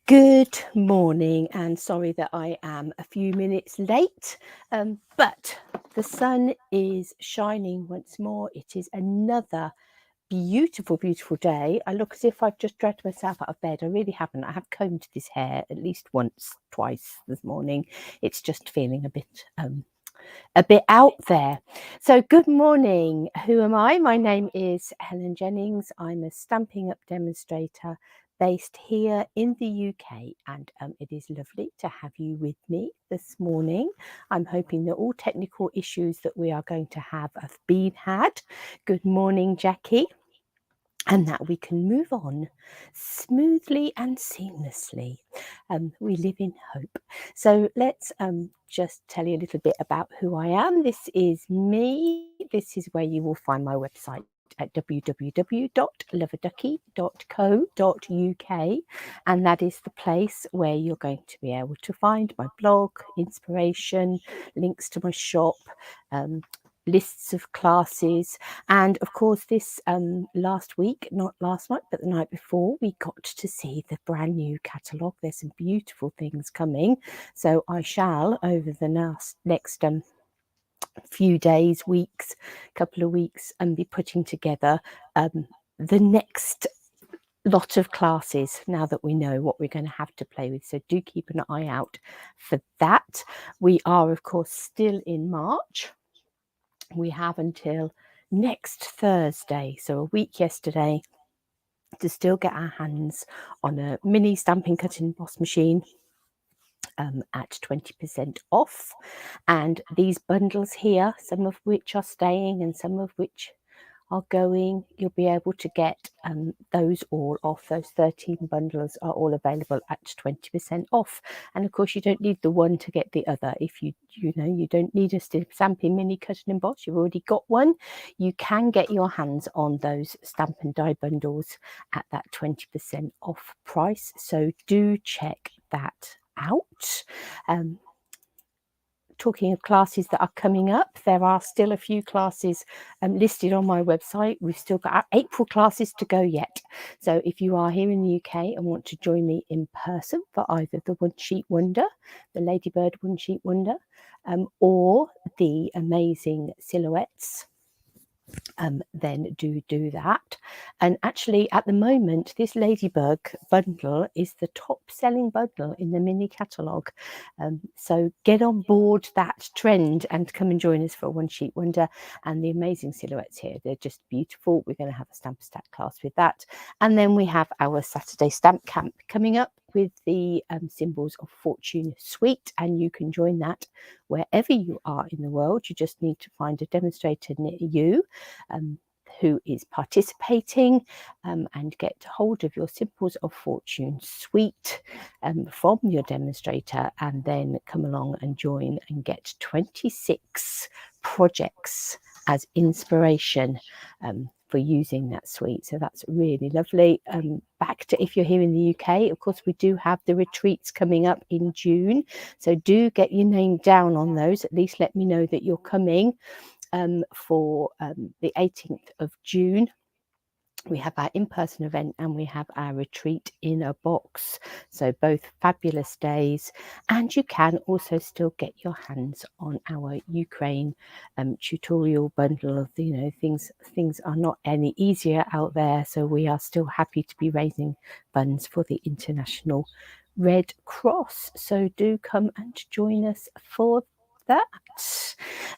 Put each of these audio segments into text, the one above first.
Good morning, and sorry that I am a few minutes late, but the sun is shining once more. It is another beautiful, beautiful day. I look as if I've just dragged myself out of bed. I really haven't. I have combed this hair at least once, twice this morning. It's just feeling a bit out there. So good morning. Who am I? My name is Helen Jennings. I'm a Stampin' Up demonstrator based here in the UK, and it is lovely to have you with me this morning. I'm hoping that all technical issues that we are going to have been had. Good morning, Jackie. And that we can move on smoothly and seamlessly. We live in hope. So let's just tell you a little bit about who I am. This is me. This is where you will find my website at www.loveaduckie.co.uk, and that is the place where you're going to be able to find my blog, inspiration, links to my shop, lists of classes, and of course this last week, not last night but the night before, we got to see the brand new catalogue. There's some beautiful things coming, so I shall over the next few days, weeks, couple of weeks, and be putting together the next lot of classes now that we know what we're going to have to play with. So do keep an eye out for that. We are of course still in March. We have until next Thursday, so a week yesterday, to still get our hands on a mini Stampin' Cut and Emboss machine at 20% off. And these bundles here, some of which are staying and some of which are going, you'll be able to get those all off. Those 13 bundles are all available at 20% off. And of course you don't need the one to get the other. If you don't need a Stampin' Mini Cut and Emboss, you've already got one, you can get your hands on those Stamp and Die bundles at that 20% off price. So do check that out. Talking of classes that are coming up, there are still a few classes listed on my website. We've still got our April classes to go yet. So if you are here in the UK and want to join me in person for either the One Sheet Wonder, the Ladybird One Sheet Wonder, or the amazing silhouettes, then do that. And actually at the moment this Ladybug bundle is the top selling bundle in the mini catalogue, so get on board that trend and come and join us for One Sheet Wonder and the amazing silhouettes here. They're just beautiful. We're going to have a Stamp Stack class with that, and then we have our Saturday Stamp Camp coming up with the Symbols of Fortune suite, and you can join that wherever you are in the world. You just need to find a demonstrator near you who is participating, and get hold of your Symbols of Fortune suite from your demonstrator, and then come along and join and get 26 projects as inspiration for using that suite. So that's really lovely. Back to, if you're here in the UK, of course we do have the retreats coming up in June, so do get your name down on those. At least let me know that you're coming for the 18th of June. We have our in-person event and we have our retreat in a box, so both fabulous days. And you can also still get your hands on our Ukraine tutorial bundle of things are not any easier out there, so we are still happy to be raising funds for the International Red Cross. So do come and join us for that.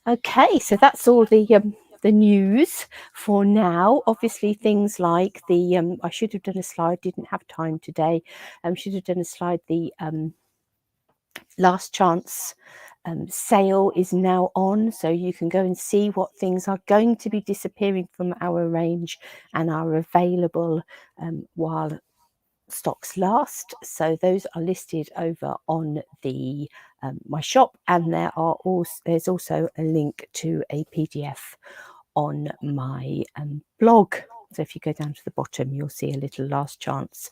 Okay, so that's all the news for now. Obviously things like the I should have done a slide, didn't have time today. Should have done a slide. The last chance sale is now on, so you can go and see what things are going to be disappearing from our range and are available while stocks last. So those are listed over on the my shop, and there's also a link to a PDF on my blog. So if you go down to the bottom, you'll see a little last chance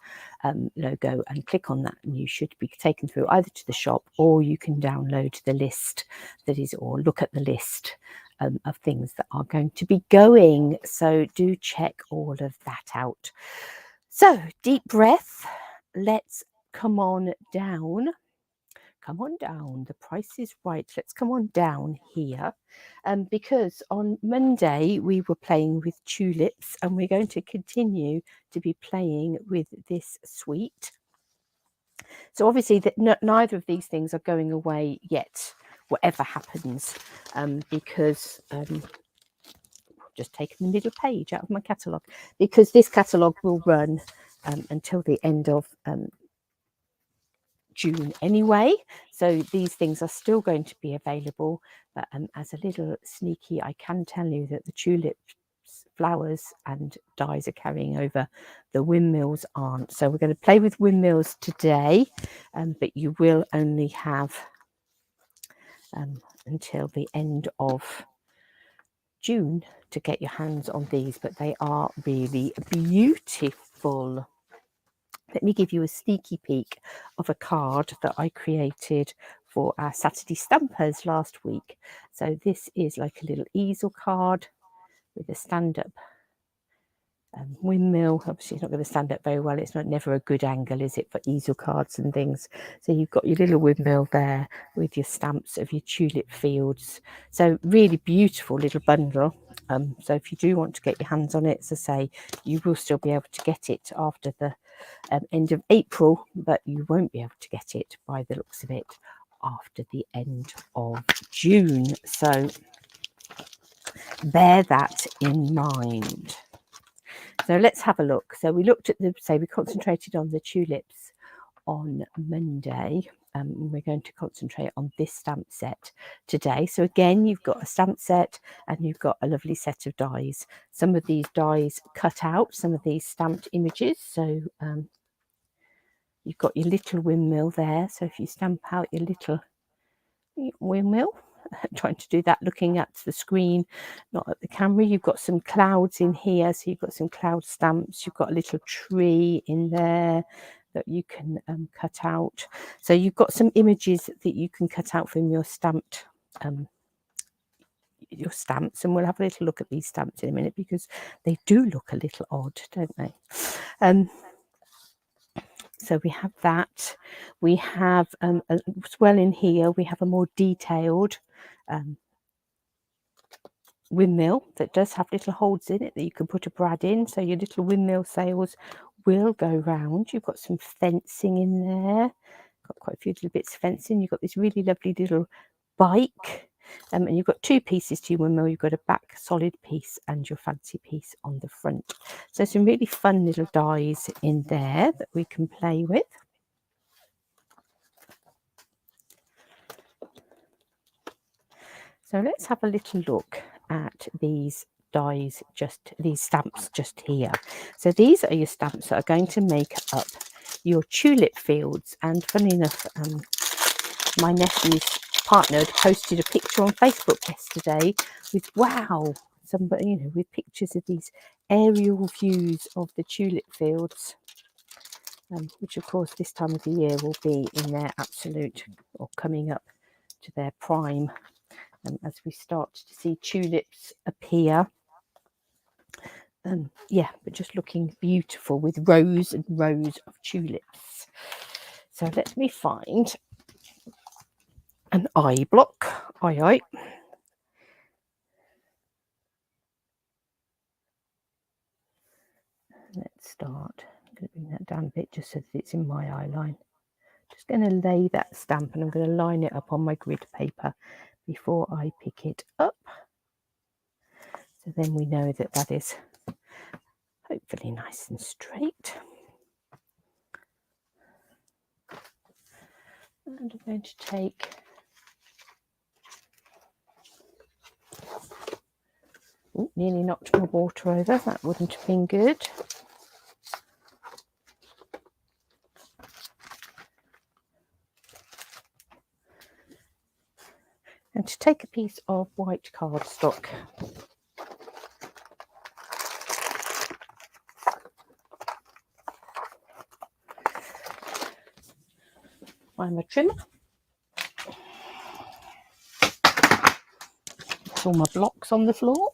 logo, and click on that and you should be taken through either to the shop, or you can download the list that is, or look at the list of things that are going to be going. So do check all of that out. So deep breath, let's come on down. Come on down. The price is right. Let's come on down here. Because on Monday we were playing with tulips, and we're going to continue to be playing with this suite. So obviously neither of these things are going away yet, whatever happens, because just taken the middle page out of my catalogue, because this catalogue will run until the end of June anyway. So these things are still going to be available, but as a little sneaky, I can tell you that the tulips, flowers and dies are carrying over. The windmills aren't. So we're going to play with windmills today, but you will only have until the end of June to get your hands on these, but they are really beautiful. Let me give you a sneaky peek of a card that I created for our Saturday Stampers last week. So this is like a little easel card with a stand-up windmill. Obviously it's not going to stand up very well. It's never a good angle, is it, for easel cards and things. So you've got your little windmill there with your stamps of your tulip fields. So really beautiful little bundle. So if you do want to get your hands on it, as I say, you will still be able to get it after the end of April, but you won't be able to get it by the looks of it after the end of June. So bear that in mind. So let's have a look. So we looked at we concentrated on the tulips on Monday. We're going to concentrate on this stamp set today. So again, you've got a stamp set and you've got a lovely set of dies. Some of these dies cut out, some of these stamped images. So you've got your little windmill there. So if you stamp out your little windmill, trying to do that looking at the screen, not at the camera. You've got some clouds in here, so you've got some cloud stamps. You've got a little tree in there that you can cut out. So you've got some images that you can cut out from your stamped your stamps, and we'll have a little look at these stamps in a minute because they do look a little odd, don't they? So we have that. We have as well in here, we have a more detailed windmill that does have little holes in it that you can put a brad in, so your little windmill sails will go round. You've got some fencing in there, got quite a few little bits of fencing. You've got this really lovely little bike, and you've got two pieces to your windmill. You've got a back solid piece and your fancy piece on the front. So some really fun little dies in there that we can play with. So let's have a little look at these dies, these stamps just here. So these are your stamps that are going to make up your tulip fields. And funny enough, my nephew's partner had posted a picture on Facebook yesterday with somebody, with pictures of these aerial views of the tulip fields, which of course this time of the year will be in their absolute, or coming up to their prime. As we start to see tulips appear. Yeah, but just looking beautiful with rows and rows of tulips. So let me find an eye block. Aye. Let's start. I'm going to bring that down a bit just so that it's in my eye line. Just going to lay that stamp and I'm going to line it up on my grid paper before I pick it up. So then we know that that is hopefully nice and straight. And I'm going to take nearly knocked my water over. That wouldn't have been good. And to take a piece of white cardstock. I'm a trimmer. It's all my blocks on the floor.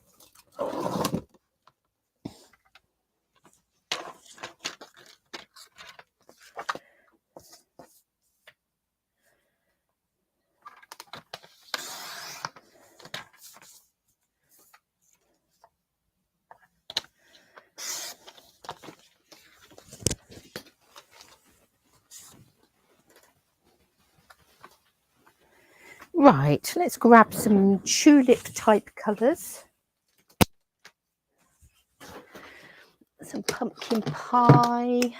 Right, let's grab some tulip type colours. Some pumpkin pie.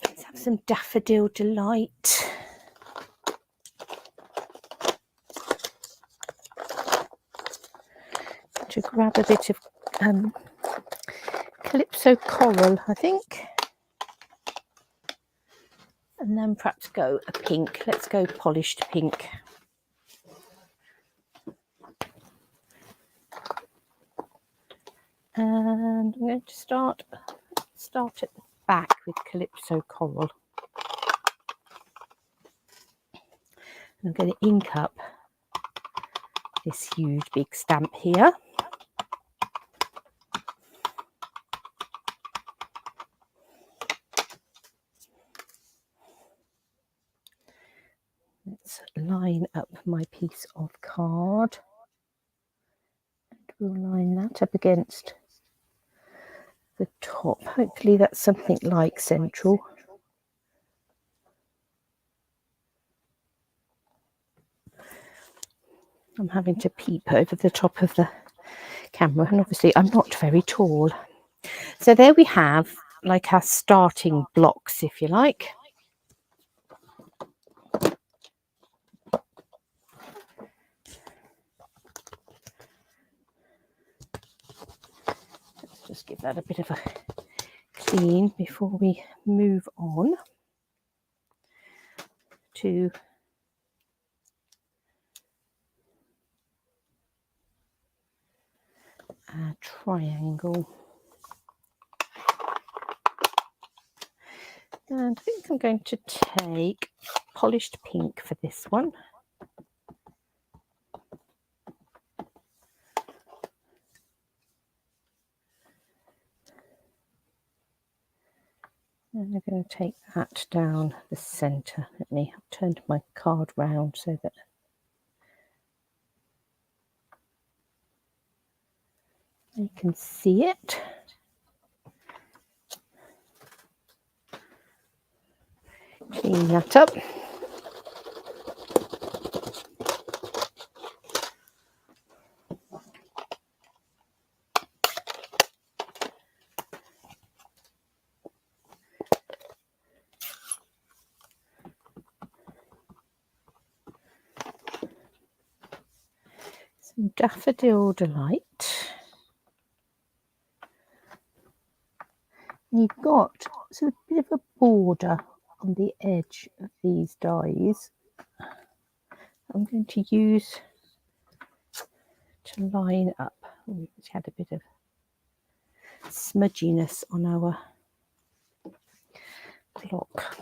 Let's have some daffodil delight. To grab a bit of calypso coral, I think. And then perhaps go a pink. Let's go polished pink. And I'm going to start at the back with calypso coral. I'm going to ink up this huge big stamp here. Let's line up my piece of card. And we'll line that up against the top. Hopefully that's something like central. I'm having to peep over the top of the camera, and obviously I'm not very tall. So there we have like our starting blocks, if you like. Let's just give that a bit of a clean before we move on to our triangle. And I think I'm going to take polished pink for this one. And I'm going to take that down the centre. Let me have turned my card round so that you can see it. Clean that up. Some daffodil delight. You've got sort of a bit of a border on the edge of these dies. I'm going to use to line up. We had a bit of smudginess on our block.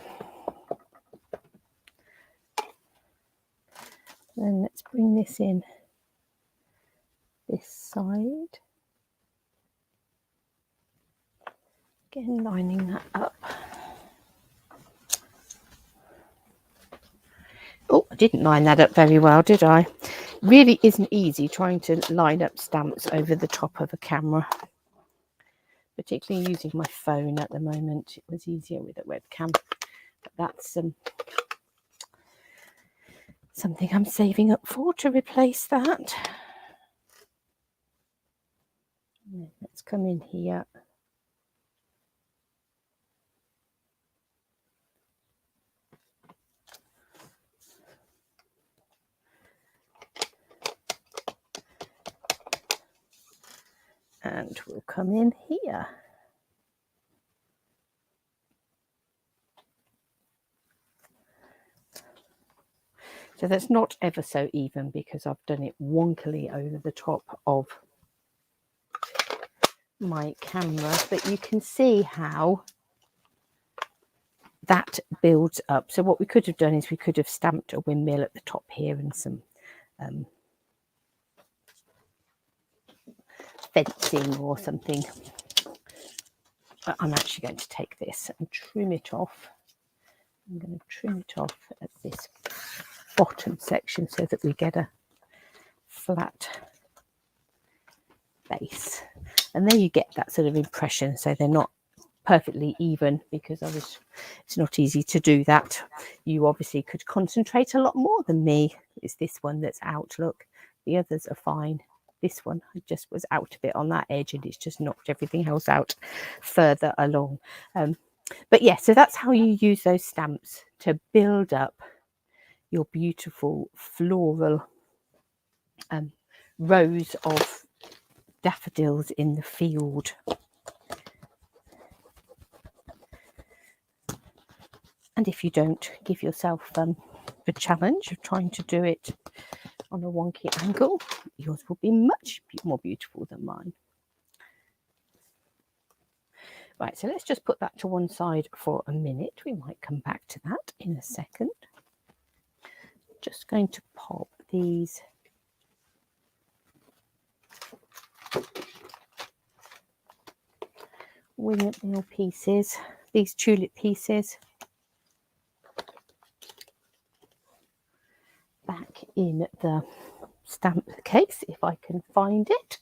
Then let's bring this in this side. Again, lining that up. Oh, I didn't line that up very well, did I? Really isn't easy trying to line up stamps over the top of a camera, particularly using my phone at the moment. It was easier with a webcam, but that's something I'm saving up for, to replace that. Let's come in here. And we'll come in here. So that's not ever so even because I've done it wonkily over the top of my camera, but you can see how that builds up. So what we could have done is we could have stamped a windmill at the top here and some fencing or something. But I'm actually going to take this and trim it off. I'm going to trim it off at this bottom section so that we get a flat base. And there you get that sort of impression. So they're not perfectly even, because it's not easy to do that. You obviously could concentrate a lot more than me. It's this one that's out, look. The others are fine. This one just was out a bit on that edge, and it's just knocked everything else out further along. But yeah, so that's how you use those stamps to build up your beautiful floral rows of daffodils in the field. And if you don't give yourself the challenge of trying to do it on a wonky angle, yours will be much more beautiful than mine. Right, so let's just put that to one side for a minute. We might come back to that in a second. Just going to pop these windmill pieces, these tulip pieces, back in the stamp case if I can find it.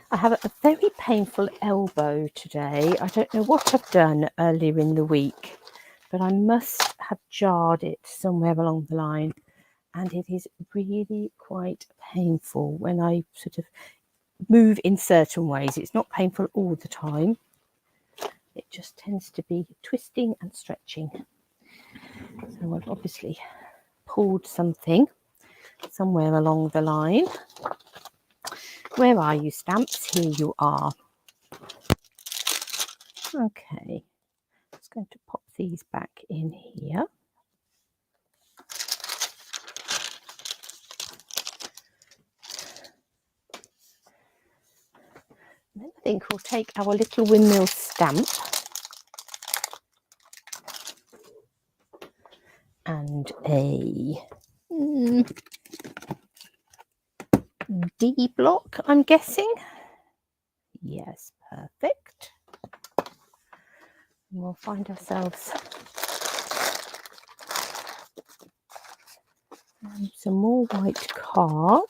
I have a very painful elbow today. I don't know what I've done earlier in the week, but I must have jarred it somewhere along the line, and it is really quite painful when I sort of move in certain ways. It's not painful all the time. It just tends to be twisting and stretching. So I've obviously pulled something somewhere along the line. Where are you, stamps? Here you are. Okay, just going to pop these back in here. And then I think we'll take our little windmill stamp and a D block, I'm guessing. Yes, perfect. And we'll find ourselves some more white card.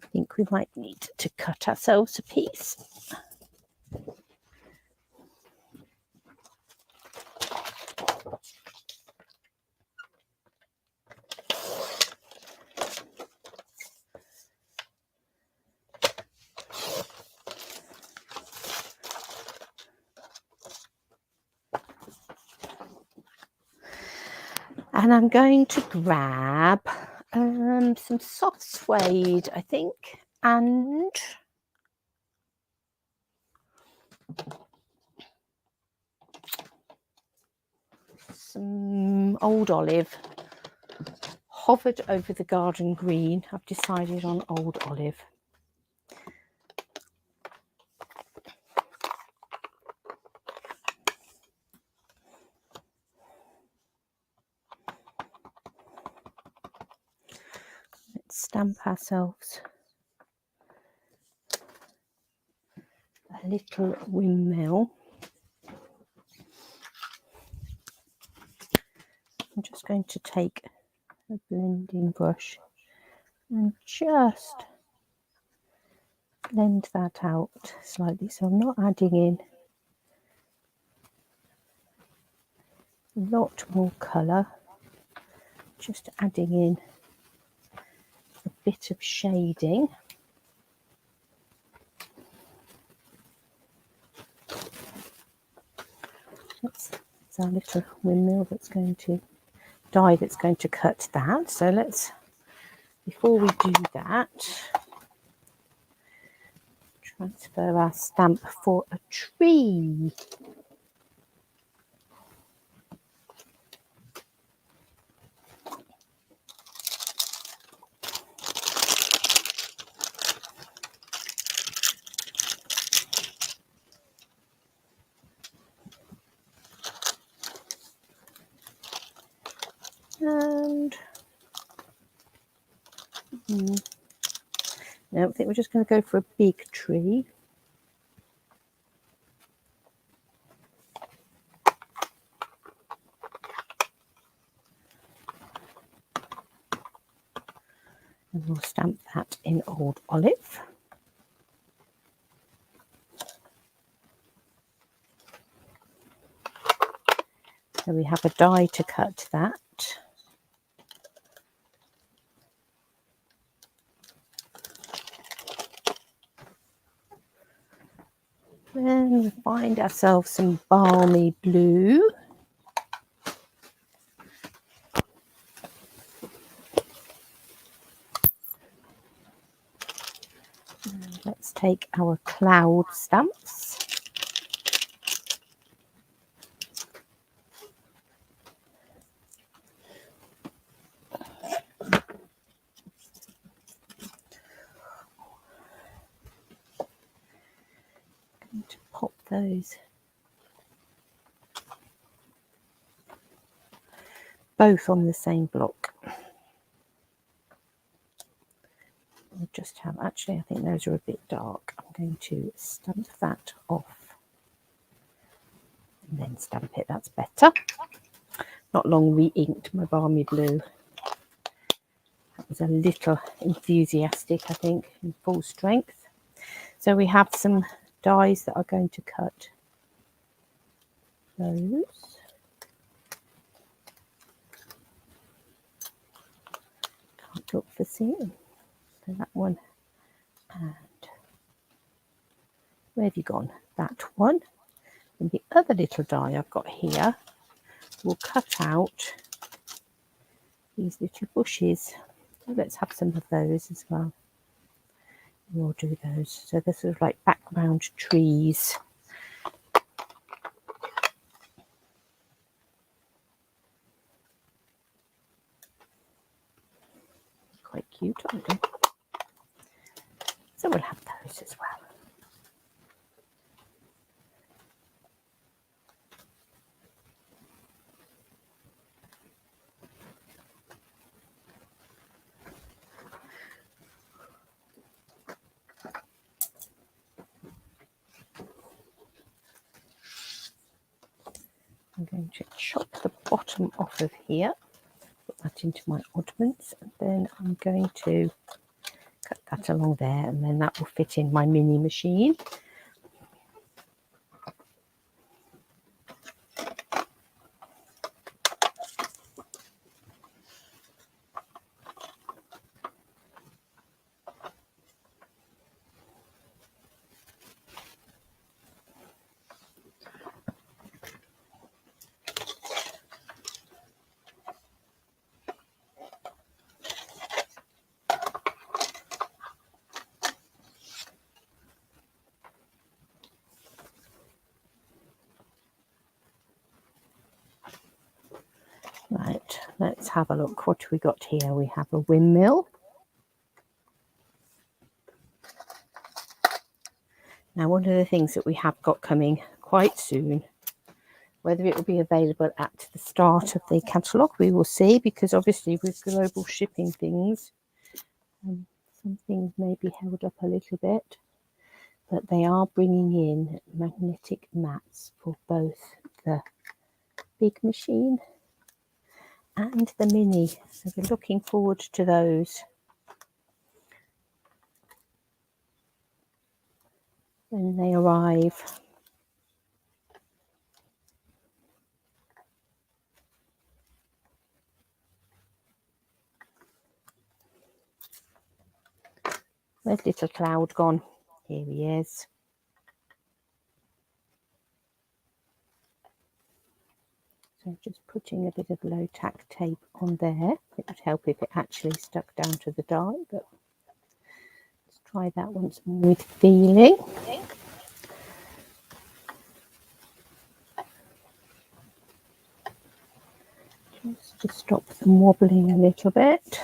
I think we might need to cut ourselves a piece. And I'm going to grab some soft suede, I think, and some old olive. Hovered over the garden green. I've decided on old olive. Let's stamp ourselves a little windmill. I'm just going to take a blending brush and just blend that out slightly, so I'm not adding in a lot more colour, just adding in a bit of shading. That's our little windmill that's going to die, that's going to cut that. So let's, before we do that, transfer our stamp for a tree. And no, I think we're just going to go for a big tree. And we'll stamp that in Old Olive. So we have a die to cut that. Then we find ourselves some balmy blue. And let's take our cloud stamps. I'm going to pop those both on the same block. I'll just have, actually I think those are a bit dark. I'm going to stamp that off and then stamp it, that's better. Not long re-inked my balmy blue. That was a little enthusiastic, I think, in full strength. So we have some dies that are going to cut those. Can't look for seeing. So that one, and where have you gone? That one. And the other little die I've got here will cut out these little bushes. So let's have some of those as well. We'll do those. So they're sort of like background trees. Quite cute, aren't they? So we'll have those as well. I'm going to chop the bottom off of here, put that into my oddments, and then I'm going to cut that along there, and then that will fit in my mini machine. Right, let's have a look. What we got here? We have a windmill. Now, one of the things that we have got coming quite soon, whether it will be available at the start of the catalogue, we will see, because obviously with global shipping things, some things may be held up a little bit, but they are bringing in magnetic mats for both the big machine and the mini. So we're looking forward to those when they arrive. Where's little Cloud gone? Here he is. So just putting a bit of low tack tape on there. It would help if it actually stuck down to the die, but let's try that once more with feeling. Just to stop them wobbling a little bit.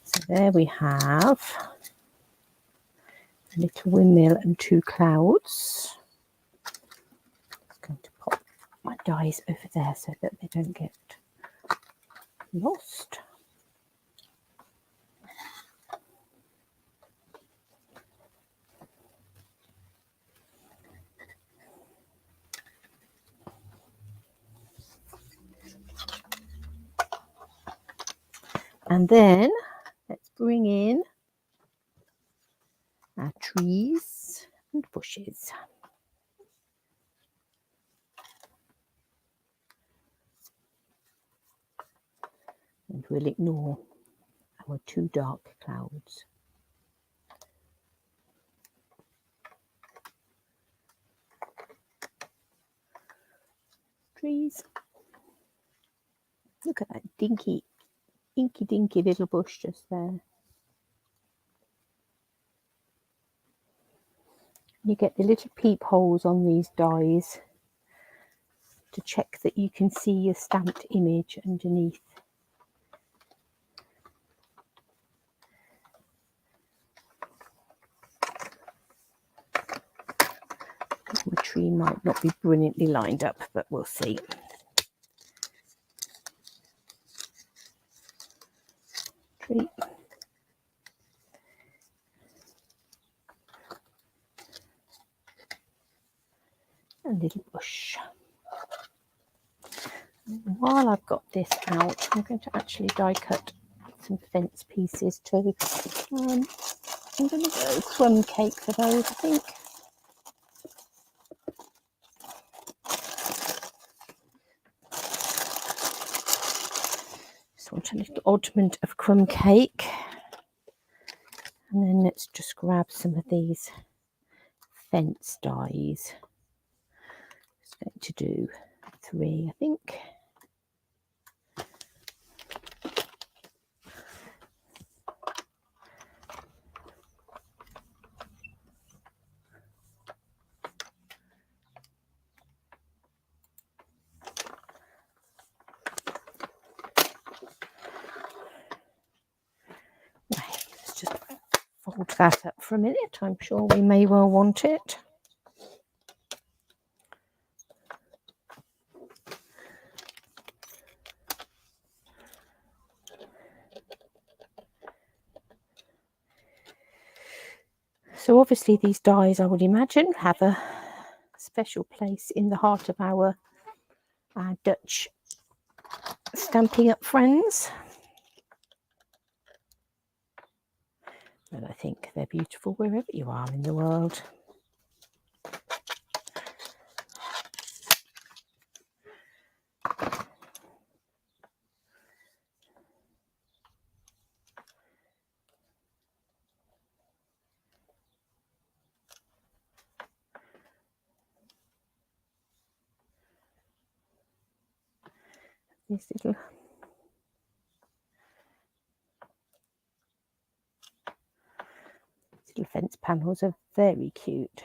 So there we have a little windmill and two clouds. I'm going to pop my dies over there so that they don't get lost. And then let's bring in our trees and bushes. And we'll ignore our two dark clouds. Trees. Look at that inky dinky little bush just there. You get the little peepholes on these dies to check that you can see your stamped image underneath. The tree might not be brilliantly lined up, but we'll see. Tree. A little bush. And while I've got this out, I'm going to actually die cut some fence pieces too. I'm going to go crumb cake for those, I think. Just want a little oddment of crumb cake. And then let's just grab some of these fence dies. Just going to do 3, I think. Let's just fold that up for a minute. I'm sure we may well want it. So obviously these dies, I would imagine, have a special place in the heart of our Dutch Stampin' Up friends. But I think they're beautiful wherever you are in the world. These little fence panels are very cute.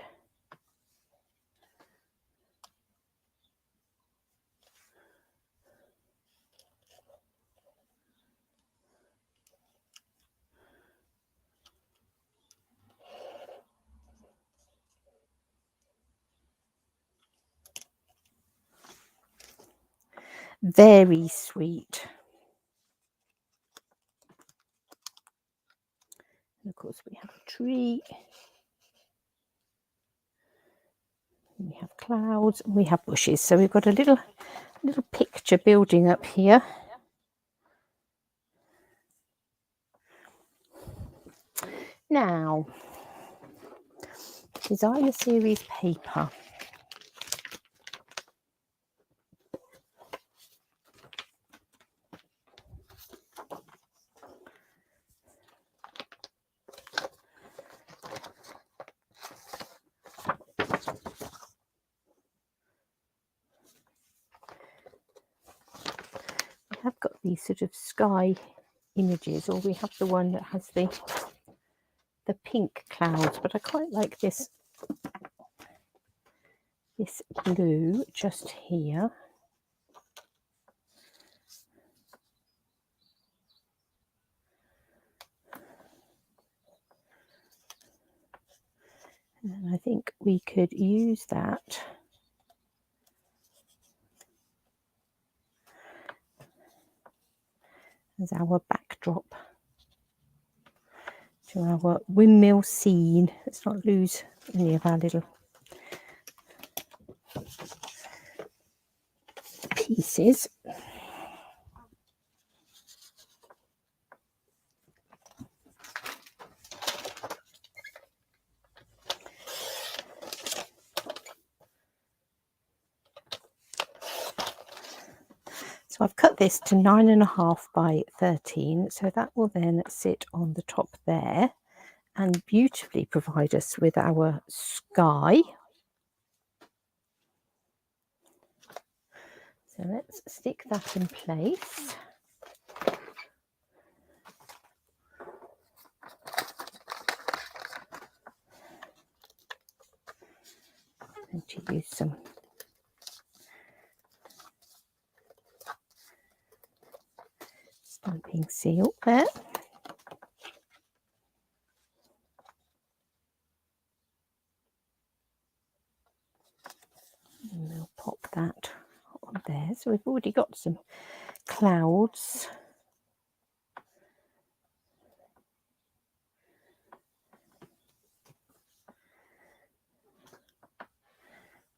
Very sweet. And of course we have a tree. We have clouds, and we have bushes. So we've got a little picture building up here. Now, designer series paper. We have got these sort of sky images, or we have the one that has the pink clouds, but I quite like this blue just here. And I think we could use that as our backdrop to our windmill scene. Let's not lose any of our little pieces. So I've cut this to 9.5 by 13, so that will then sit on the top there and beautifully provide us with our sky. So let's stick that in place. And to use some stamping seal there. And we'll pop that on there. So we've already got some clouds.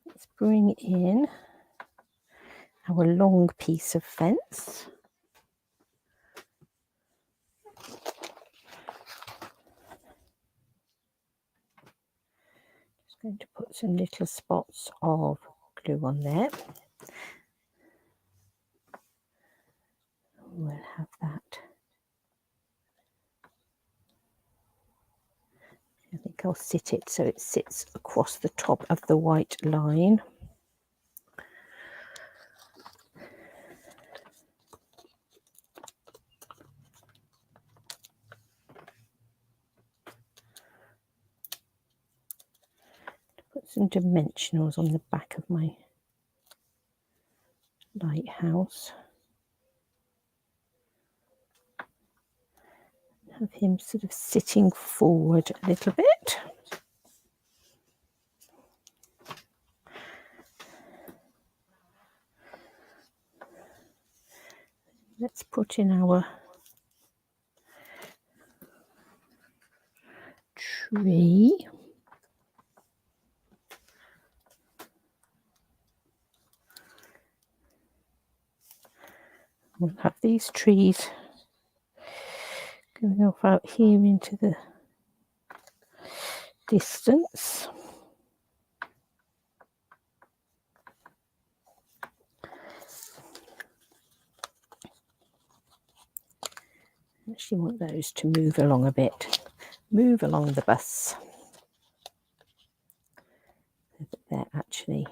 Let's bring in our long piece of fence. Just going to put some little spots of glue on there. We'll have that. I think I'll sit it so it sits across the top of the white line. Put some dimensionals on the back of my lighthouse. Have him sort of sitting forward a little bit. Let's put in our tree. We'll have these trees going off out here into the distance. Actually want those to move along a bit. Move along the bus. So that they're actually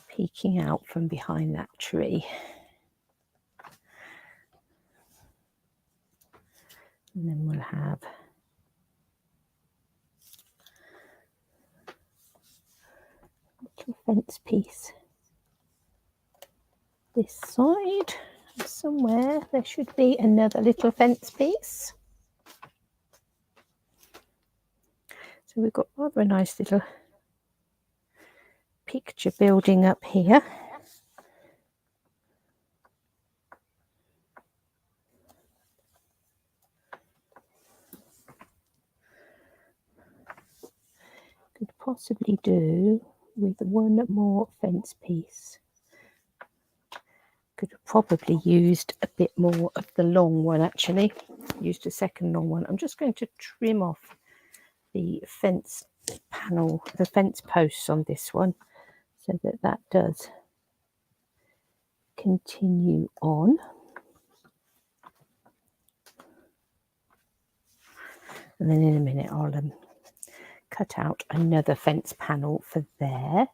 peeking out from behind that tree. And then we'll have a little fence piece this side. Somewhere there should be another little fence piece. So we've got rather a nice little picture building up here. Could possibly do with one more fence piece. Could have probably used a bit more of the long one, actually. Used a second long one. I'm just going to trim off the fence panel, the fence posts on this one, so that that does continue on. And then in a minute I'll cut out another fence panel for there.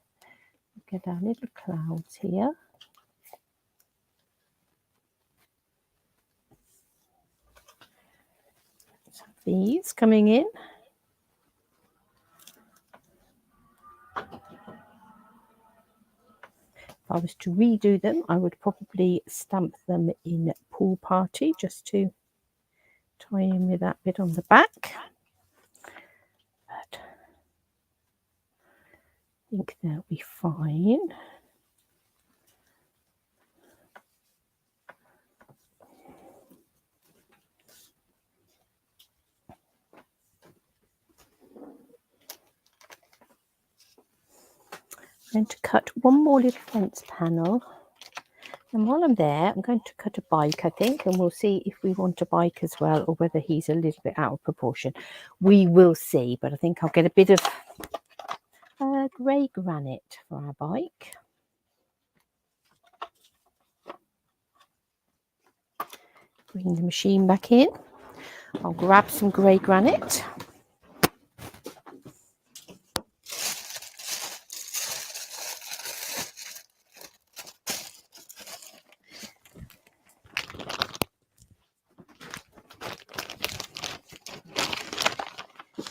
Get our little clouds here. So these coming in. If I was to redo them, I would probably stamp them in Pool Party just to tie in with that bit on the back. But I think they'll be fine. I'm going to cut one more little fence panel. And while I'm there, I'm going to cut a bike, I think, and we'll see if we want a bike as well, or whether he's a little bit out of proportion. We will see, but I think I'll get a bit of grey granite for our bike. Bring the machine back in. I'll grab some grey granite.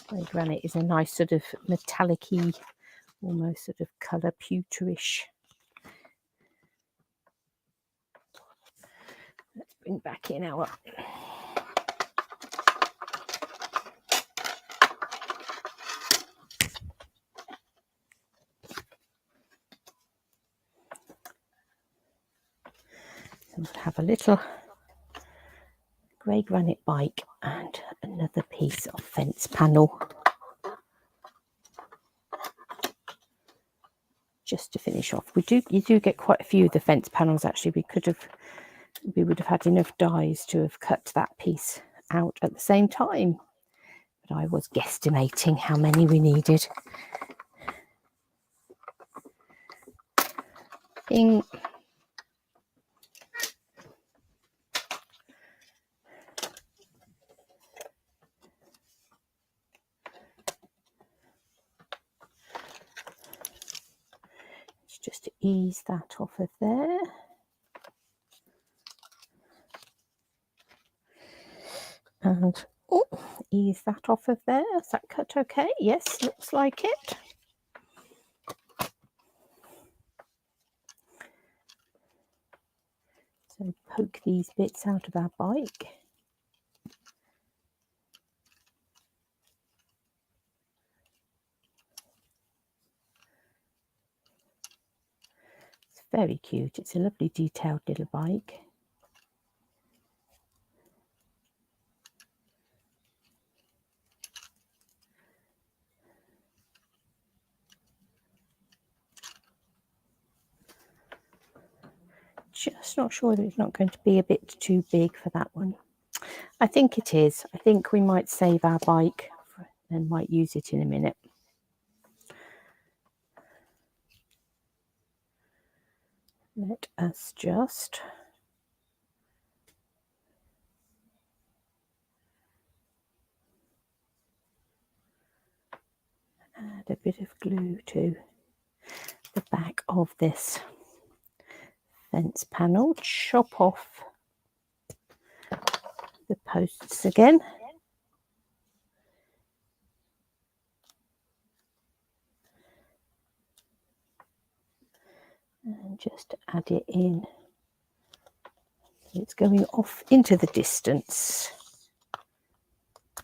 Grey granite is a nice sort of metallic-y, almost sort of colour pewterish. Let's bring back in our we'll have a little grey granite bike and another piece of fence panel just to finish off. You do get quite a few of the fence panels actually. We would have had enough dies to have cut that piece out at the same time, but I was guesstimating how many we needed. Bing. Just to ease that off of there. And ease that off of there. Is that cut okay? Yes, looks like it. So poke these bits out of our bike. It's very cute. It's a lovely detailed little bike. Just not sure that it's not going to be a bit too big for that one. I think it is. I think we might save our bike and might use it in a minute. Let us just add a bit of glue to the back of this fence panel, chop off the posts again, and just add it in. It's going off into the distance.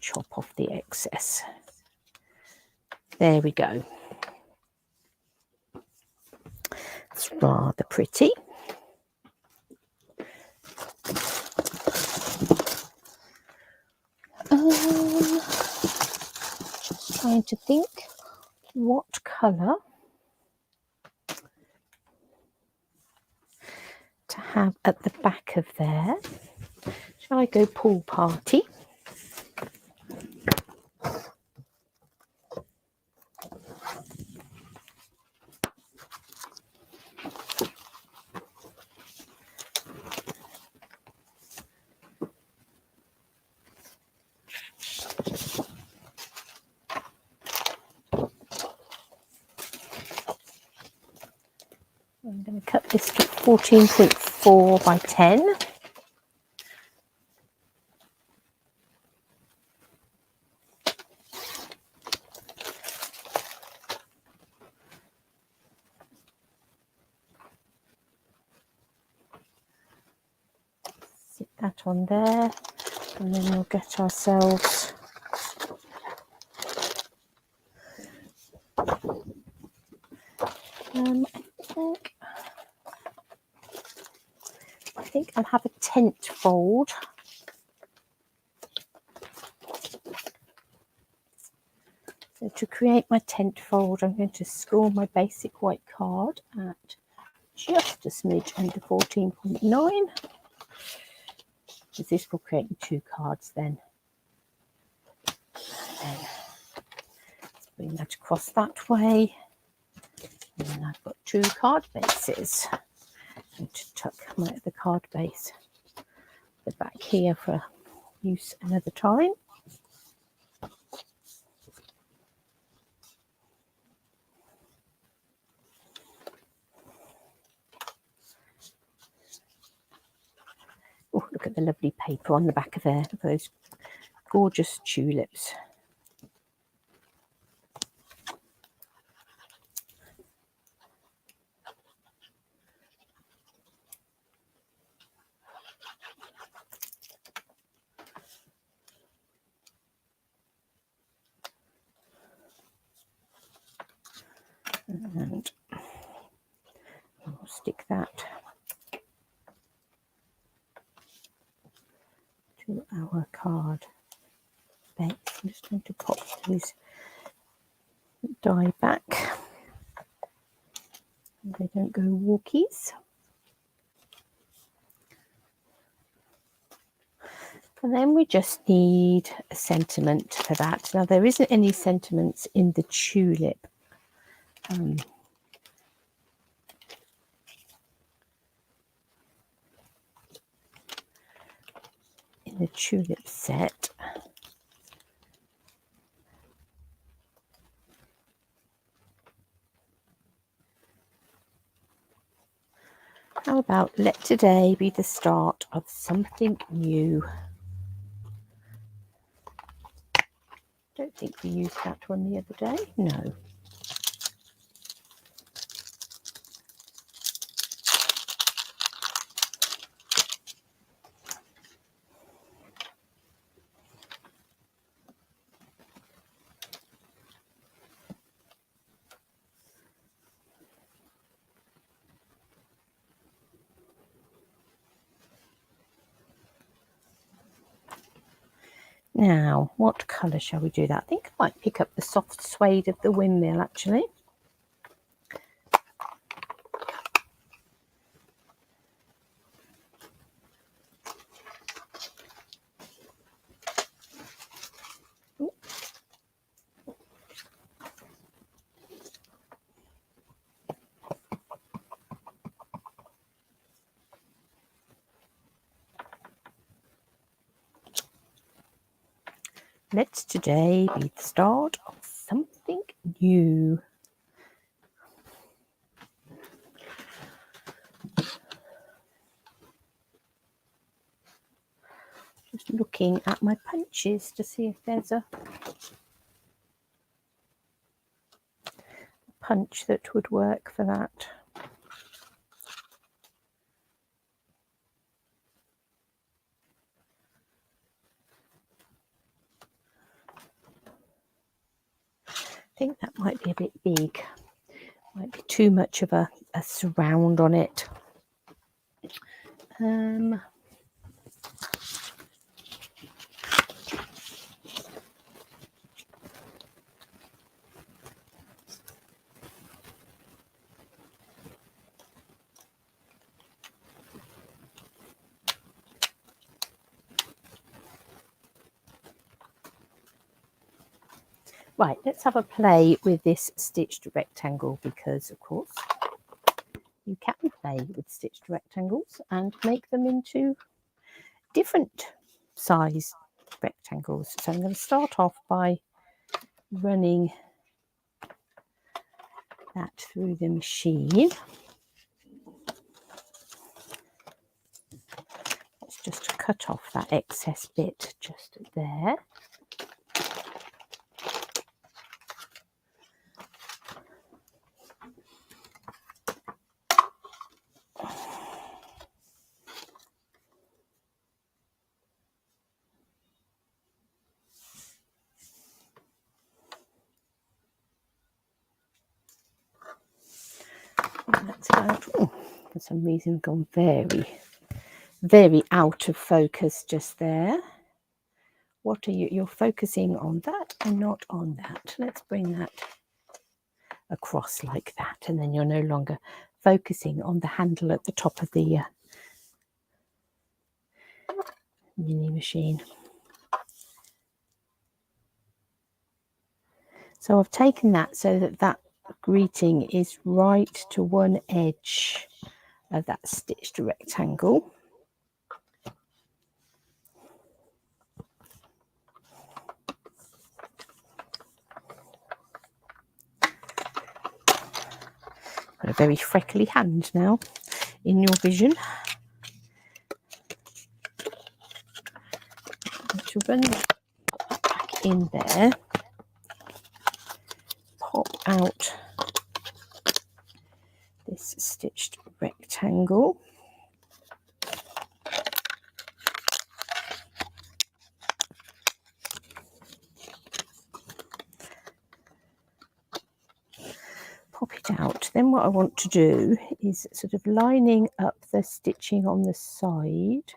Chop off the excess. There we go. It's rather pretty. Just trying to think what colour to have at the back of there. Shall I go pool party? I'm going to cut this to 14.4 by 10. Sit that on there, and then we'll get ourselves I think I'll have a tent fold. So to create my tent fold, I'm going to score my basic white card at just a smidge under 14.9, because this will create 2 cards then. And then bring that across that way, and then I've got 2 card bases. I'm going to tuck my other card base the back here for use another time. Oh, look at the lovely paper on the back of there. Look at those gorgeous tulips. And we'll stick that to our card base. I'm just going to pop these die back so they don't go walkies. And then we just need a sentiment for that. Now there isn't any sentiments in the tulip. In the tulip set. How about let today be the start of something new? Don't think we used that one the other day. No. Now, what colour shall we do that? I think I might pick up the soft suede of the Windmill, actually. Ooh. Let's today be the start of something new. Just looking at my punches to see if there's a punch that would work for that. I think that might be a bit big. Might be too much of a surround on it. Right, let's have a play with this stitched rectangle, because of course you can play with stitched rectangles and make them into different size rectangles. So I'm going to start off by running that through the machine. Let's just cut off that excess bit just there. That's about, oh, for some reason gone very out of focus just there. what are you? You're focusing on that and not on that. Let's bring that across like that, and then you're no longer focusing on the handle at the top of the mini machine. So I've taken that so that that greeting is right to one edge of that stitched rectangle. Got a very freckly hand now in your vision. To run that back in there, pop out this stitched rectangle. Pop it out. Then what I want to do is sort of lining up the stitching on the side.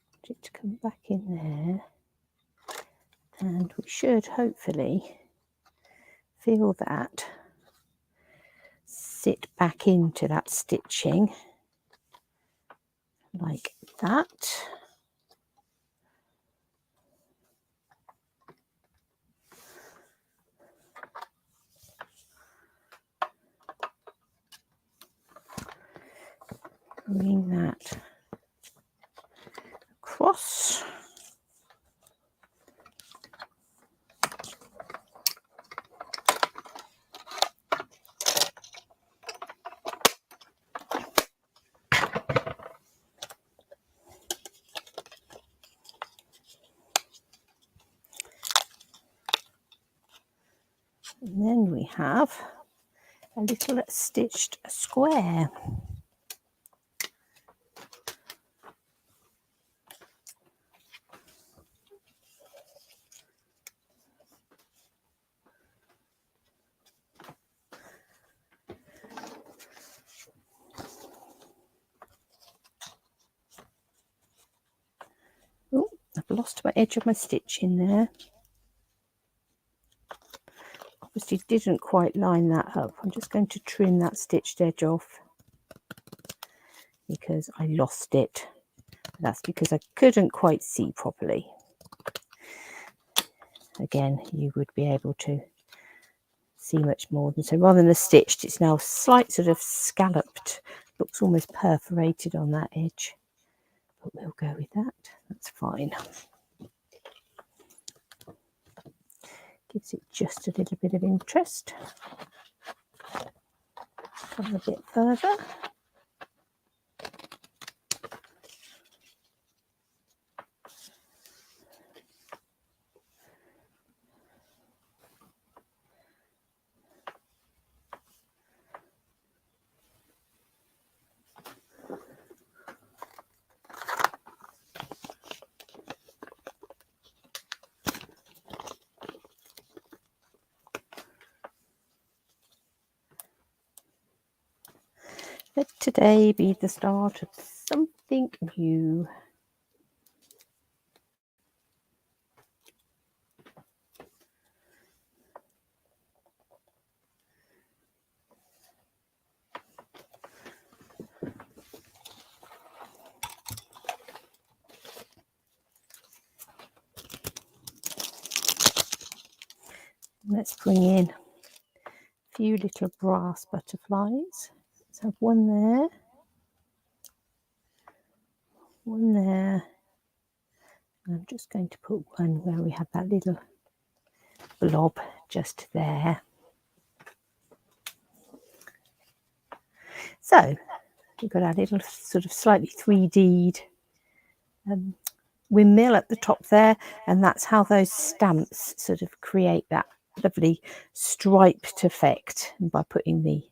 Want it to come back in there, and we should hopefully feel that sit back into that stitching like that. Bring that across. And then we have a little stitched square. Oh, I've lost my edge of my stitch in there. Obviously didn't quite line that up. I'm just going to trim that stitched edge off because I lost it. That's because I couldn't quite see properly. Again, you would be able to see much more than so. Rather than the stitched, it's now slight sort of scalloped. Looks almost perforated on that edge. But we'll go with that. That's fine. Gives it just a little bit of interest. Come a bit further. Let today be the start of something new. Let's bring in a few little brass butterflies. Let's have one there, one there. And I'm just going to put one where we have that little blob just there. So we've got our little sort of slightly 3D'd windmill at the top there, and that's how those stamps sort of create that lovely striped effect. And by putting the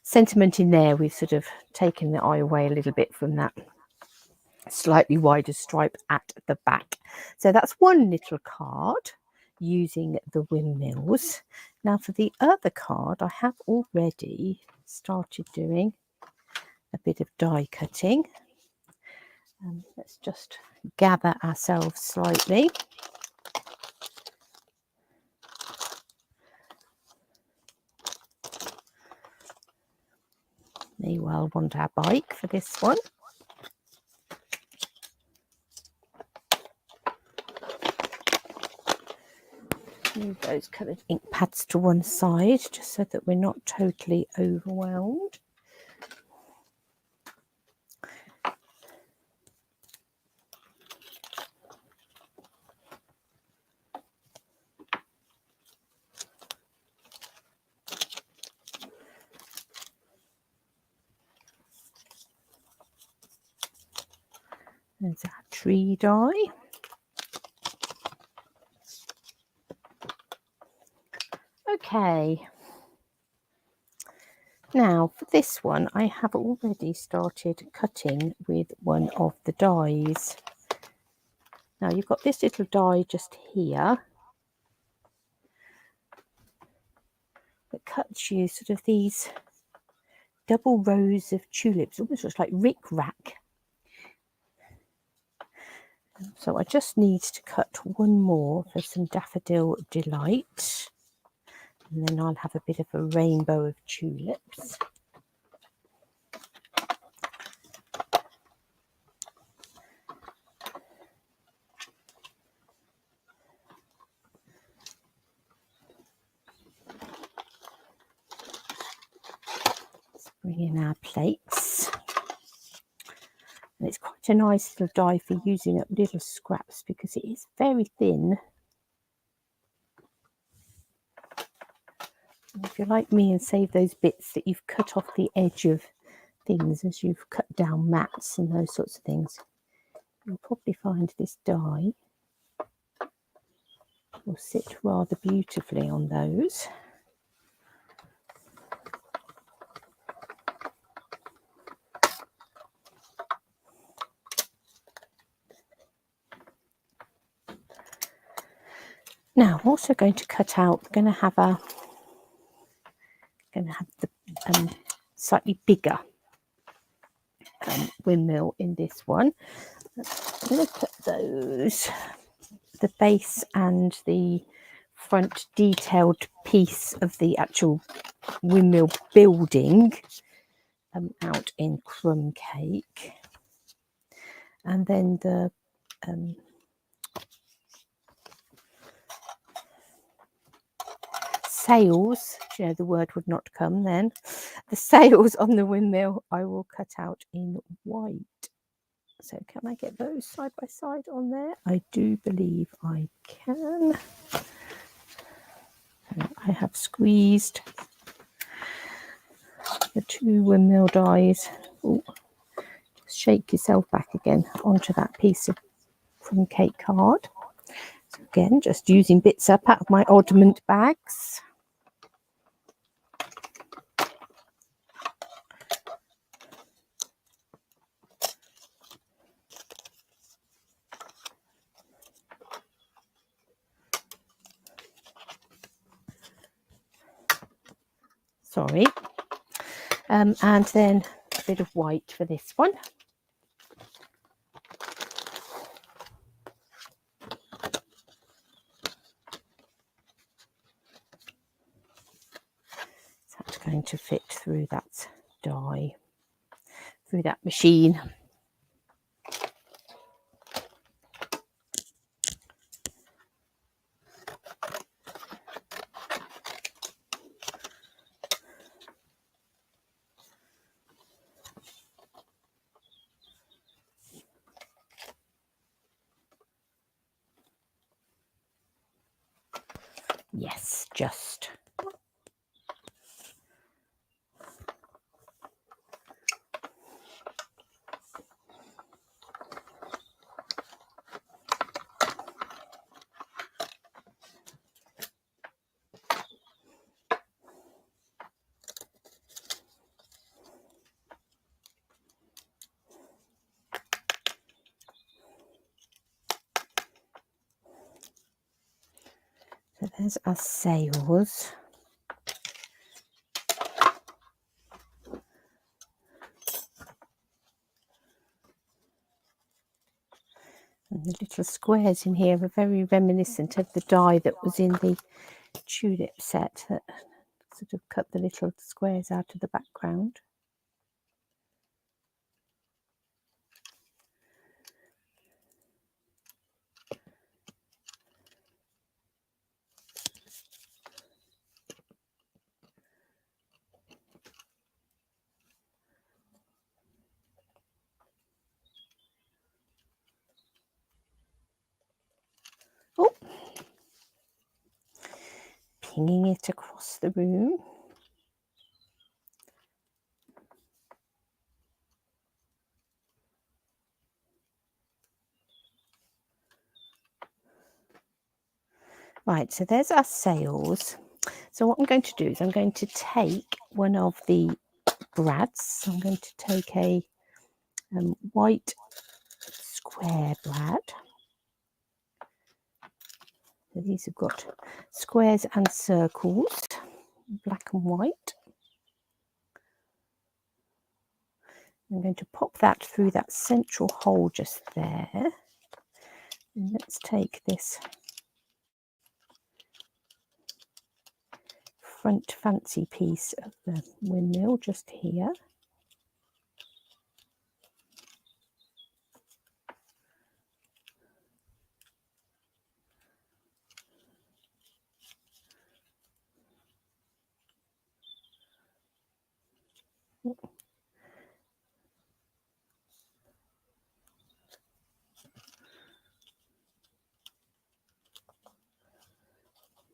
sentiment in there, we've sort of taken the eye away a little bit from that slightly wider stripe at the back. So that's one little card using the windmills. Now for the other card, I have already started doing a bit of die cutting. Let's just gather ourselves slightly. May well want our bike for this one. Move those coloured ink pads to one side just so that we're not totally overwhelmed. There's our tree die. Okay. Now for this one, I have already started cutting with one of the dies. Now you've got this little die just here that cuts you sort of these double rows of tulips, almost looks like rick-rack. So I just need to cut one more for some Daffodil Delight, and then I'll have a bit of a rainbow of tulips. Let's bring in our plates. And it's quite a nice little die for using up little scraps because it is very thin. And if you're like me and save those bits that you've cut off the edge of things as you've cut down mats and those sorts of things, you'll probably find this die will sit rather beautifully on those. Now I'm also going to cut out, we're going to have the slightly bigger windmill in this one. I'm going to put those, the base and the front detailed piece of the actual windmill building out in crumb cake, and then the sails, you know, the word would not come then, the sails on the windmill I will cut out in white. So can I get those side by side on there? I do believe I can. And I have squeezed the two windmill dies. Ooh, just shake yourself back again onto that piece of crumb cake card. So again, just using bits up out of my oddment bags. Sorry. And then a bit of white for this one. That's going to fit through that die, through that machine. Yes, just. So there's our sails. And the little squares in here are very reminiscent of the die that was in the tulip set that sort of cut the little squares out of the background. Oh, pinging it across the room. Right, so there's our sails. So what I'm going to do is I'm going to take one of the brads. I'm going to take a white square brad. So these have got squares and circles, black and white. I'm going to pop that through that central hole just there. And let's take this front fancy piece of the windmill just here.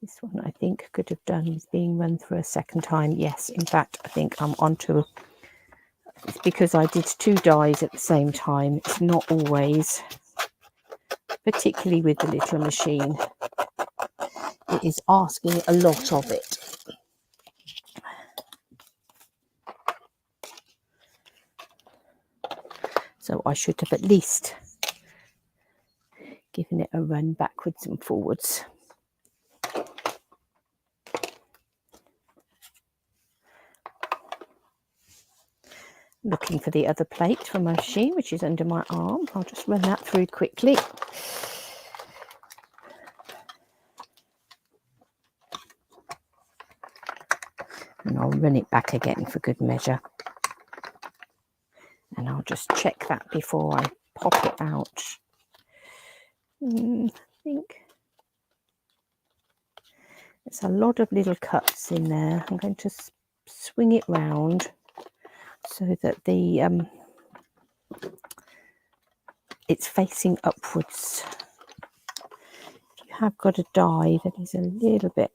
This one I think could have done with being run through a second time. Yes, in fact, I think I'm onto. It's because I did two dies at the same time. It's not always, particularly with the little machine, it is asking a lot of it. So I should have at least given it a run backwards and forwards. Looking for the other plate from my machine, which is under my arm. I'll just run that through quickly. And I'll run it back again for good measure. And I'll just check that before I pop it out. I think there's a lot of little cuts in there. I'm going to swing it round so that the it's facing upwards. If you have got a die that is a little bit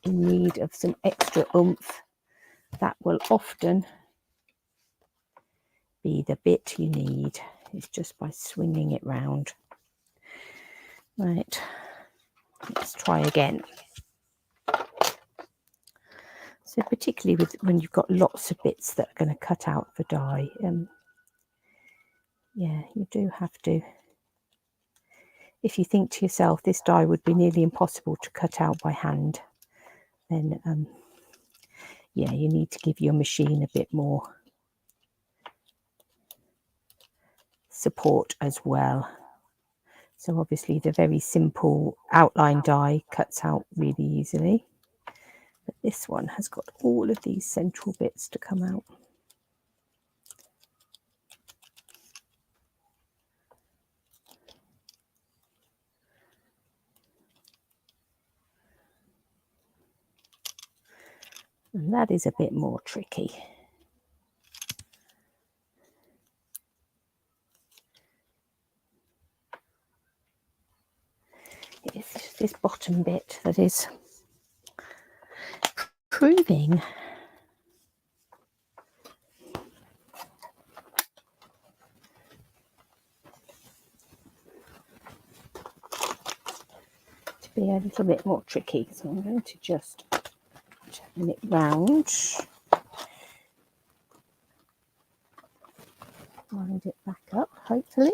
in need of some extra oomph, that will often be the bit you need. It's just by swinging it round. Right, let's try again. So particularly with when you've got lots of bits that are going to cut out the die, yeah, you do have to. If you think to yourself this die would be nearly impossible to cut out by hand, then yeah, you need to give your machine a bit more support as well. So obviously the very simple outline die cuts out really easily, but this one has got all of these central bits to come out. And that is a bit more tricky. It's just this bottom bit that is proving to be a little bit more tricky. So I'm going to just turn it round, wind it back up, hopefully.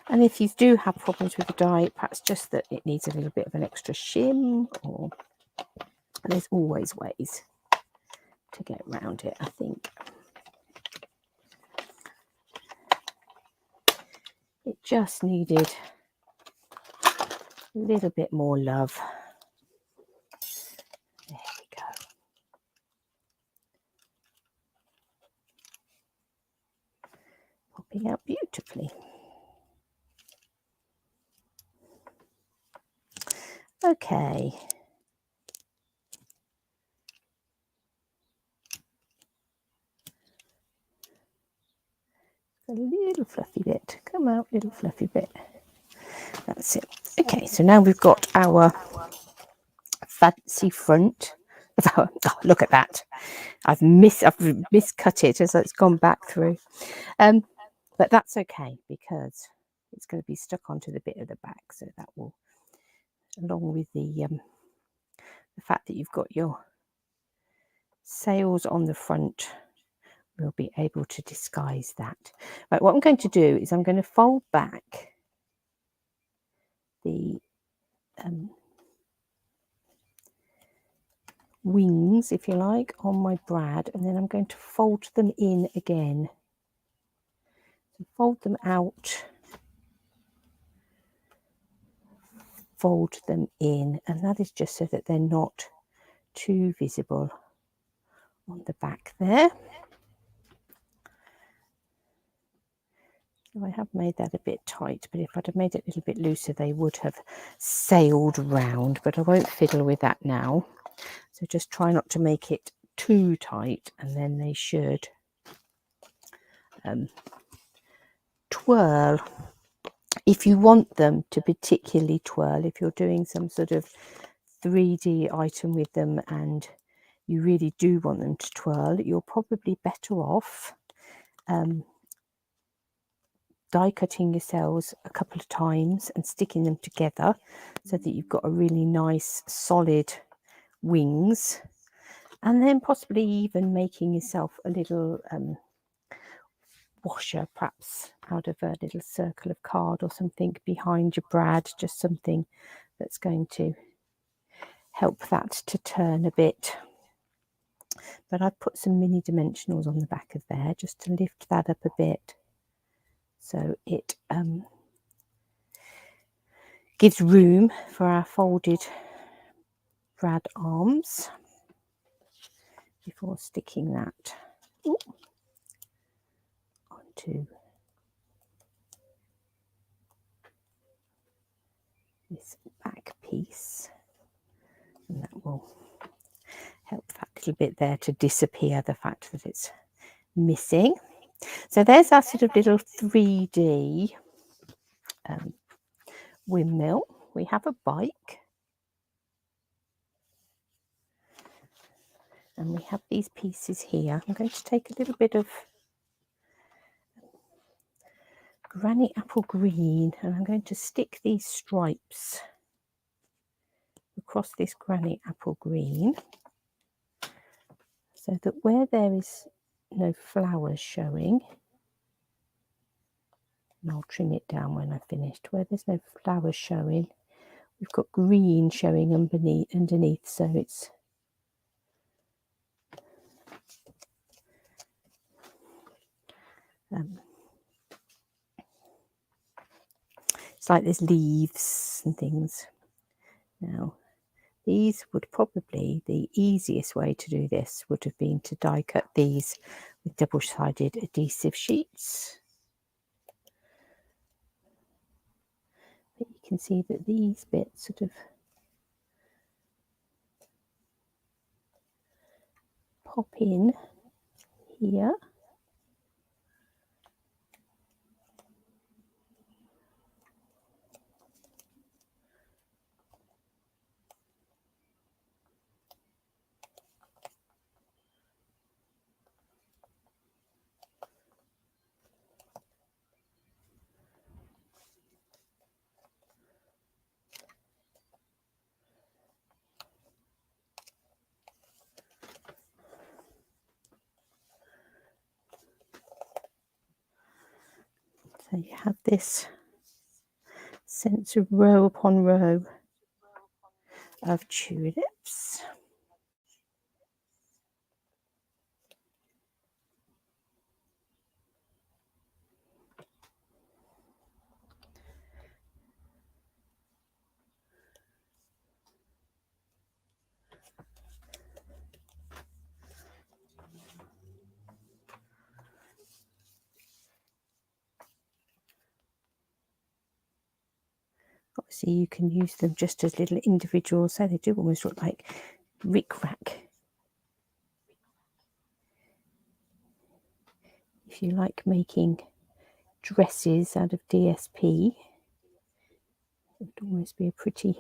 And And if you do have problems with the die, perhaps just that it needs a little bit of an extra shim, or there's always ways to get around it, I think. It just needed a little bit more love. There we go. Popping out beautifully. Okay. A little fluffy bit. Come out, little fluffy bit. That's it. Okay, so now we've got our fancy front. Oh, look at that. I've miscut it as it's gone back through. But that's okay, because it's going to be stuck onto the bit of the back, so that will, along with the fact that you've got your sails on the front, we'll be able to disguise that. Right, what I'm going to do is I'm going to fold back the wings, if you like, on my brad, and then I'm going to fold them in again. So fold them out, fold them in, and that is just so that they're not too visible on the back there. I have made that a bit tight, but if I'd have made it a little bit looser, they would have sailed round, but I won't fiddle with that now. So just try not to make it too tight, and then they should twirl. If you want them to particularly twirl, if you're doing some sort of 3D item with them and you really do want them to twirl, you're probably better off die cutting your cells a couple of times and sticking them together so that you've got a really nice solid wings, and then possibly even making yourself a little washer, perhaps out of a little circle of card or something behind your brad, just something that's going to help that to turn a bit. But I've put some mini dimensionals on the back of there just to lift that up a bit, so it gives room for our folded brad arms before sticking that onto this back piece, and that will help that little bit there to disappear, the fact that it's missing. So there's our sort of little 3D windmill. We have a bike, and we have these pieces here. I'm going to take a little bit of granny apple green, and I'm going to stick these stripes across this granny apple green, so that where there is no flowers showing, and I'll trim it down when I've finished, where there's no flowers showing, we've got green showing underneath, so it's it's like there's leaves and things. Now, these would probably, the easiest way to do this would have been to die cut these with double-sided adhesive sheets. But you can see that these bits sort of pop in here. So you have this Scents of row upon row of tulips. Obviously you can use them just as little individuals, so they do almost look like ric-rac. If you like making dresses out of DSP, it would almost be a pretty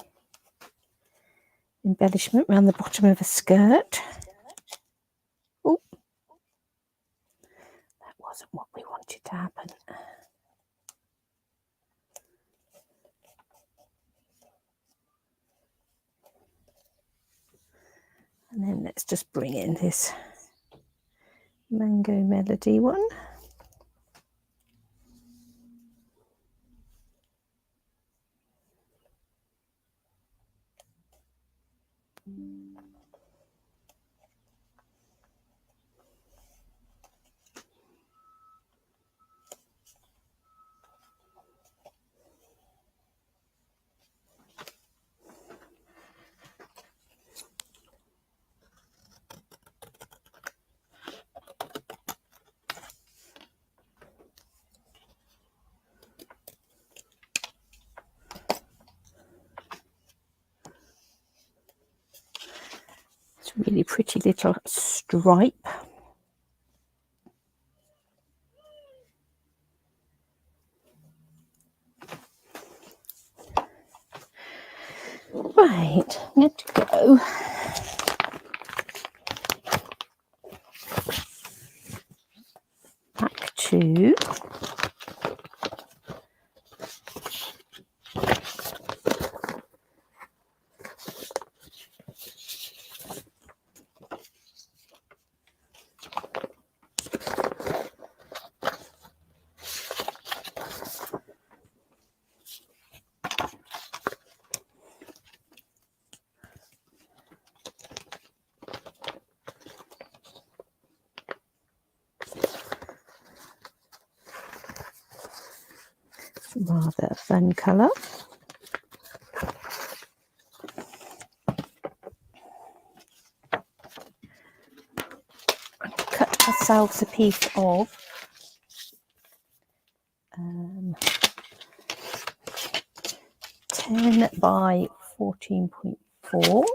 embellishment around the bottom of a skirt. Oh, that wasn't what we wanted to happen. And then let's just bring in this Mango Melody one. It's a really pretty little stripe. Right, I'm going to go back to rather fun colour. Cut ourselves a piece of 10 by 14.4.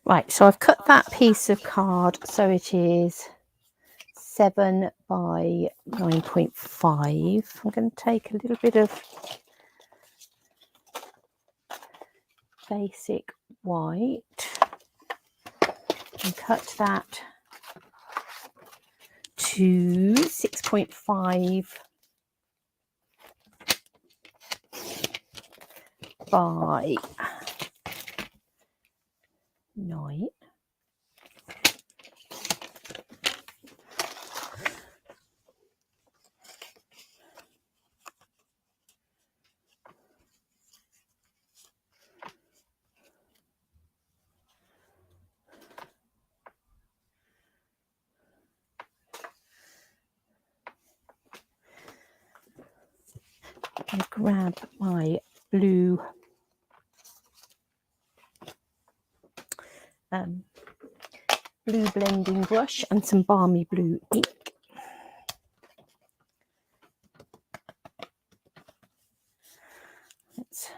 Right, so I've cut that piece of card so it is 7 by 9.5. I'm going to take a little bit of basic white and cut that to 6.5 by 9. I grab my blue blue blending brush and some balmy blue ink. Let's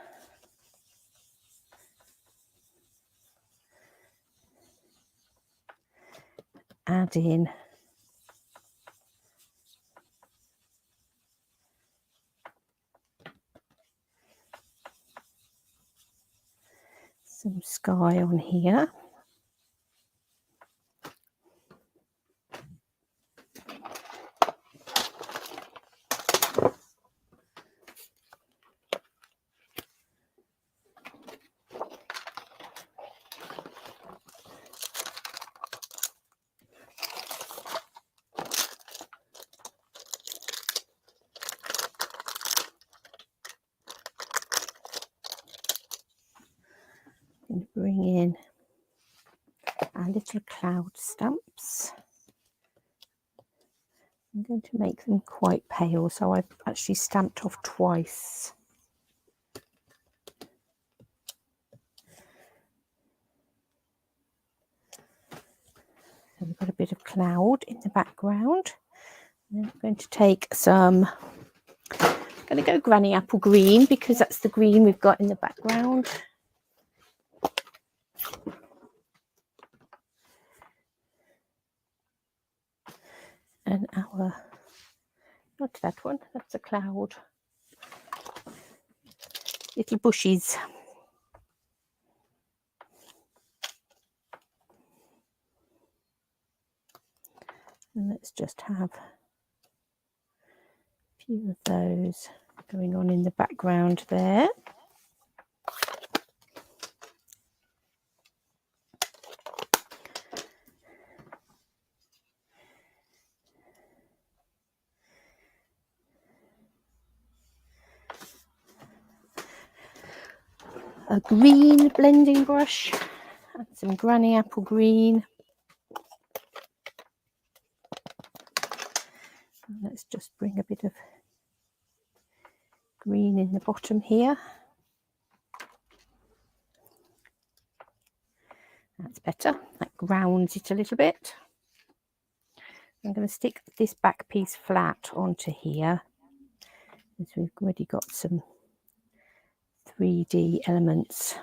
add in some sky on here. And bring in our little cloud stamps. I'm going to make them quite pale, so I've actually stamped off twice. So we've got a bit of cloud in the background. And then I'm going to take some, I'm going to go Granny Apple Green because that's the green we've got in the background. And our, not that one, that's a cloud. Little bushes. And let's just have a few of those going on in the background there. A green blending brush and some Granny Apple Green. And let's just bring a bit of green in the bottom here. That's better, that grounds it a little bit. I'm going to stick this back piece flat onto here, because we've already got some 3D elements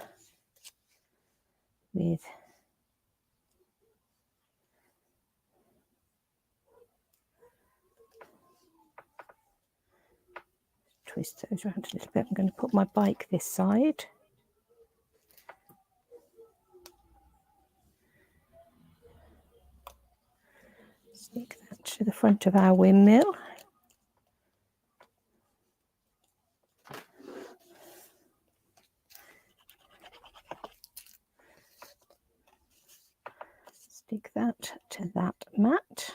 with twist those around a little bit. I'm going to put my bike this side. Stick that to the front of our windmill. Stick that to that mat.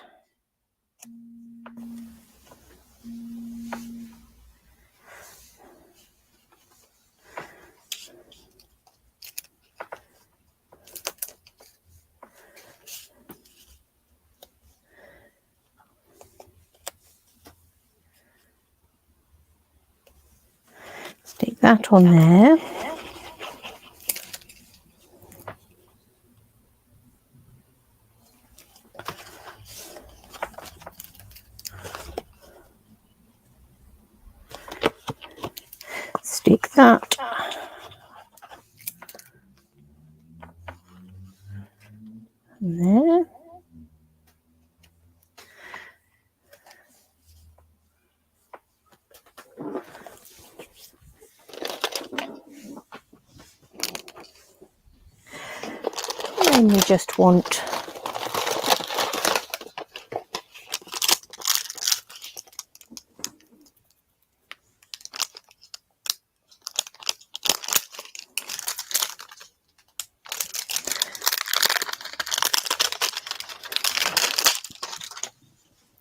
Stick that on there. Stick that there. And we just want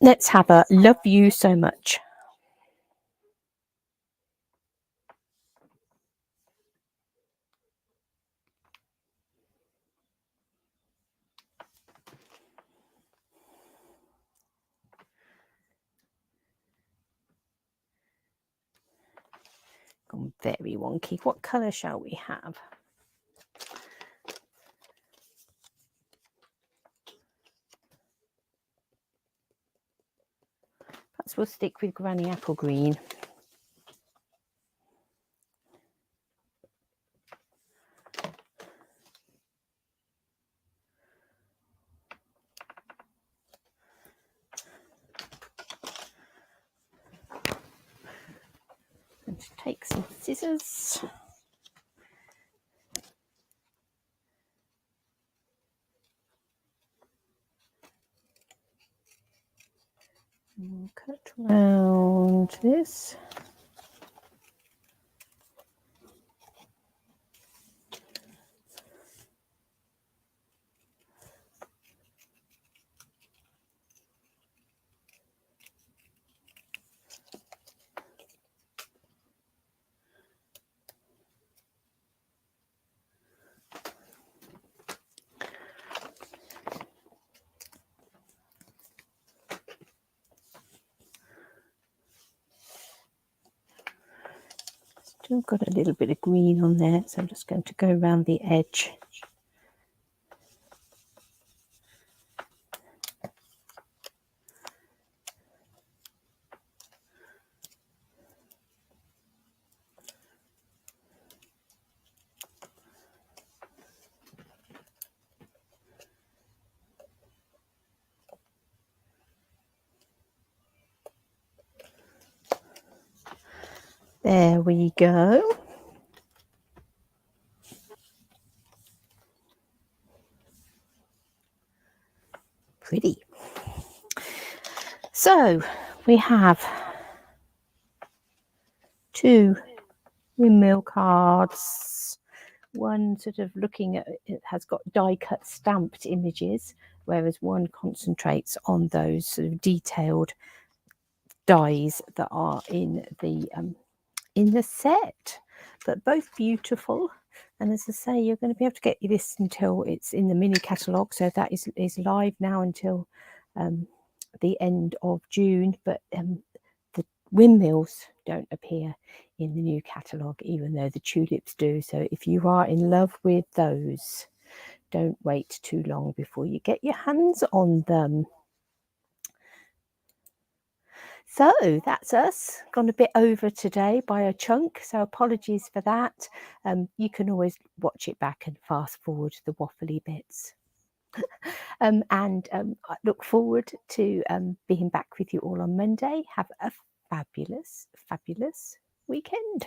let's have a love you so much. Gone very wonky. What colour shall we have? Perhaps we'll stick with Granny Apple Green. And take some scissors. And cut around this. Still got a little bit of green on there, so I'm just going to go around the edge. There we go. Pretty. So we have 2 windmill cards. One sort of looking at it has got die cut stamped images, whereas one concentrates on those sort of detailed dies that are in the set. But both beautiful. And as I say, you're going to be able to get this until it's in the mini catalogue. So that is live now until the end of June. But the windmills don't appear in the new catalogue, even though the tulips do. So if you are in love with those, don't wait too long before you get your hands on them. So that's us, gone a bit over today by a chunk, so apologies for that. You can always watch it back and fast forward the waffly bits. I look forward to being back with you all on Monday. Have a fabulous, fabulous weekend.